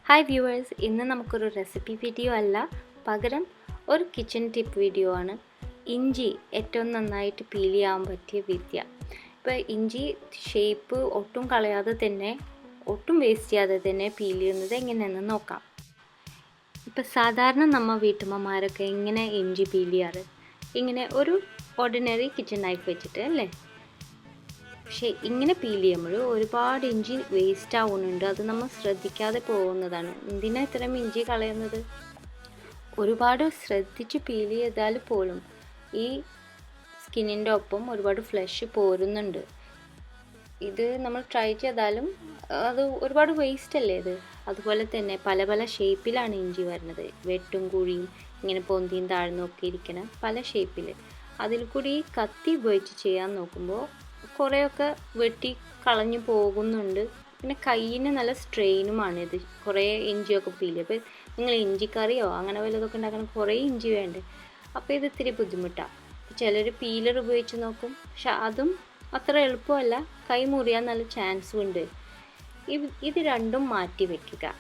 Hi viewers, ഇന്ന് നമുക്കൊരു recipe video അല്ല, പകരം ഒരു കിച്ചൺ ടിപ്പ് വീഡിയോ ആണ്. ഇഞ്ചി ഏറ്റവും നന്നായിട്ട് പീൽ ചെയ്യാൻ പറ്റിയ വിദ്യ. ഇപ്പോൾ ഇഞ്ചി ഷേപ്പ് ഒട്ടും കളയാതെ തന്നെ, ഒട്ടും വേസ്റ്റ് ചെയ്യാതെ തന്നെ പീൽ ചെയ്യുന്നത് എങ്ങനെയെന്ന് നോക്കാം. ഇപ്പോൾ സാധാരണ നമ്മൾ വീട്ടമ്മമാരൊക്കെ ഇങ്ങനെ ഇഞ്ചി പീൽ ചെയ്യാറ് ഇങ്ങനെ ഒരു ഓർഡിനറി കിച്ചൺ നൈഫ് വെച്ചിട്ട് അല്ലേ. പക്ഷേ ഇങ്ങനെ പീൽ ചെയ്യുമ്പോൾ ഒരുപാട് ഇഞ്ചി വേസ്റ്റ് ആവുന്നുണ്ട്. അത് നമ്മൾ ശ്രദ്ധിക്കാതെ പോകുന്നതാണ്. എന്തിനാ ഇത്രയും ഇഞ്ചി കളയുന്നത്? ഒരുപാട് ശ്രദ്ധിച്ച് പീൽ ചെയ്താൽ പോലും ഈ സ്കിന്നിൻ്റെ ഒപ്പം ഒരുപാട് ഫ്ലഷ് പോരുന്നുണ്ട്. ഇത് നമ്മൾ ട്രൈ ചെയ്താലും അത് ഒരുപാട് വേസ്റ്റ് അല്ലേ ഇത്. അതുപോലെ തന്നെ പല പല ഷേപ്പിലാണ് ഇഞ്ചി വരുന്നത്. വെട്ടും കുഴിയും ഇങ്ങനെ പൊന്തിയും താഴ്ന്നൊക്കെ ഇരിക്കണ പല ഷേപ്പിൽ. അതിൽ കൂടി കത്തി ഉപയോഗിച്ച് ചെയ്യാൻ നോക്കുമ്പോൾ കുറേയൊക്കെ വെട്ടി കളഞ്ഞു പോകുന്നുണ്ട്. പിന്നെ കയ്യിന് നല്ല സ്ട്രെയിനുമാണ് ഇത്. കുറേ ഇഞ്ചിയൊക്കെ പീൽ. അപ്പോൾ നിങ്ങൾ ഇഞ്ചിക്കറിയോ അങ്ങനെ വല്ലതൊക്കെ ഉണ്ടാക്കണം, കുറേ ഇഞ്ചി വേണ്ടേ. അപ്പോൾ ഇത് ഇത്തിരി ബുദ്ധിമുട്ടാണ്. ചിലർ പീലർ ഉപയോഗിച്ച് നോക്കും, പക്ഷെ അതും അത്ര എളുപ്പമല്ല. കൈ മുറിയാൻ നല്ല ചാൻസും ഉണ്ട്. ഇത് രണ്ടും മാറ്റി വയ്ക്കുക.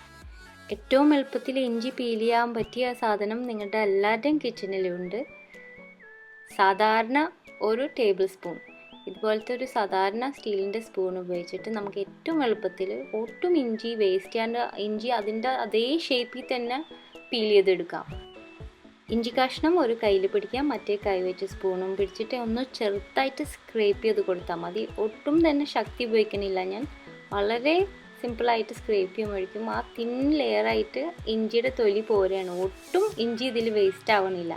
ഏറ്റവും എളുപ്പത്തിൽ ഇഞ്ചി പീൽ ചെയ്യാൻ പറ്റിയ സാധനം നിങ്ങളുടെ എല്ലാവരുടെയും കിച്ചണിലുണ്ട്. സാധാരണ ഒരു ടേബിൾ സ്പൂൺ, ഇതുപോലത്തെ ഒരു സാധാരണ സ്റ്റീലിൻ്റെ സ്പൂൺ ഉപയോഗിച്ചിട്ട് നമുക്ക് ഏറ്റവും എളുപ്പത്തിൽ ഒട്ടും ഇഞ്ചി വേസ്റ്റ് ചെയ്യാണ്ട് ഇഞ്ചി അതിൻ്റെ അതേ ഷേപ്പിൽ തന്നെ പീൽ ചെയ്തെടുക്കാം. ഇഞ്ചി കഷ്ണം ഒരു കയ്യിൽ പിടിക്കാം, മറ്റേ കൈ വെച്ച് സ്പൂണും പിടിച്ചിട്ട് ഒന്ന് ചെറുതായിട്ട് സ്ക്രേപ്പ് ചെയ്ത് കൊടുത്താൽ മതി. ഒട്ടും തന്നെ ശക്തി ഉപയോഗിക്കണില്ല ഞാൻ. വളരെ സിമ്പിളായിട്ട് സ്ക്രേപ്പ് ചെയ്യുമ്പോഴേക്കും ആ തിൻ ലെയറായിട്ട് ഇഞ്ചിയുടെ തൊലി പോരെയാണ്. ഒട്ടും ഇഞ്ചി ഇതിൽ വേസ്റ്റ് ആവണില്ല.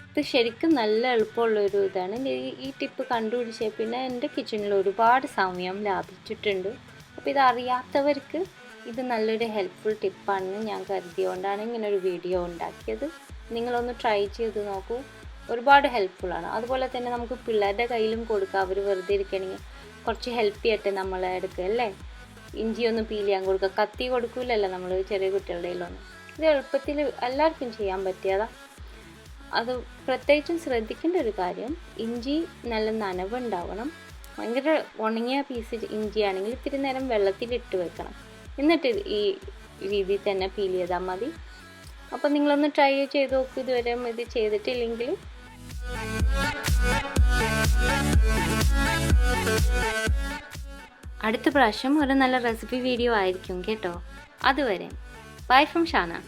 ഇത് ശരിക്കും നല്ല എളുപ്പമുള്ളൊരു ഇതാണ്. ഈ ടിപ്പ് കണ്ടുപിടിച്ച പിന്നെ എൻ്റെ കിച്ചണിൽ ഒരുപാട് സമയം ലാഭിച്ചിട്ടുണ്ട്. അപ്പോൾ ഇത് അറിയാത്തവർക്ക് ഇത് നല്ലൊരു ഹെൽപ്ഫുൾ ടിപ്പാണെന്ന് ഞാൻ കരുതിയോണ്ടാണ് ഇങ്ങനൊരു വീഡിയോ ഉണ്ടാക്കിയത്. നിങ്ങളൊന്ന് ട്രൈ ചെയ്ത് നോക്കൂ, ഒരുപാട് ഹെൽപ്ഫുള്ളാണ്. അതുപോലെ തന്നെ നമുക്ക് പിള്ളേരുടെ കയ്യിലും കൊടുക്കാം. അവർ വെറുതെ ഇരിക്കണമെങ്കിൽ കുറച്ച് ഹെൽപ്പ് ചെയ്യട്ടെ നമ്മളെ എടുക്കുക അല്ലേ. ഇഞ്ചിയൊന്ന് പീൽ ചെയ്യാൻ കൊടുക്കുക. കത്തി കൊടുക്കില്ലല്ലോ നമ്മൾ ചെറിയ കുട്ടികളുടെ കയ്യിലൊന്നും. ഇത് എളുപ്പത്തിൽ എല്ലാവർക്കും ചെയ്യാൻ പറ്റിയതാണ്. അത് പ്രത്യേകിച്ചും ശ്രദ്ധിക്കേണ്ട ഒരു കാര്യം, ഇഞ്ചി നല്ല നനവുണ്ടാവണം. ഭയങ്കര ഉണങ്ങിയ പീസ് ഇഞ്ചിയാണെങ്കിൽ ഇത്തിരി നേരം വെള്ളത്തിലിട്ട് വെക്കണം. എന്നിട്ട് ഈ രീതിയിൽ തന്നെ പീൽ ചെയ്താൽ മതി. അപ്പോൾ നിങ്ങളൊന്ന് ട്രൈ ചെയ്ത് നോക്കൂ. ഇതുവരെ ഇത് ചെയ്തിട്ടില്ലെങ്കിൽ. അടുത്ത പ്രാവശ്യം ഒരു നല്ല റെസിപ്പി വീഡിയോ ആയിരിക്കും കേട്ടോ. അതുവരെ ബൈ ഫ്രം ഷാന.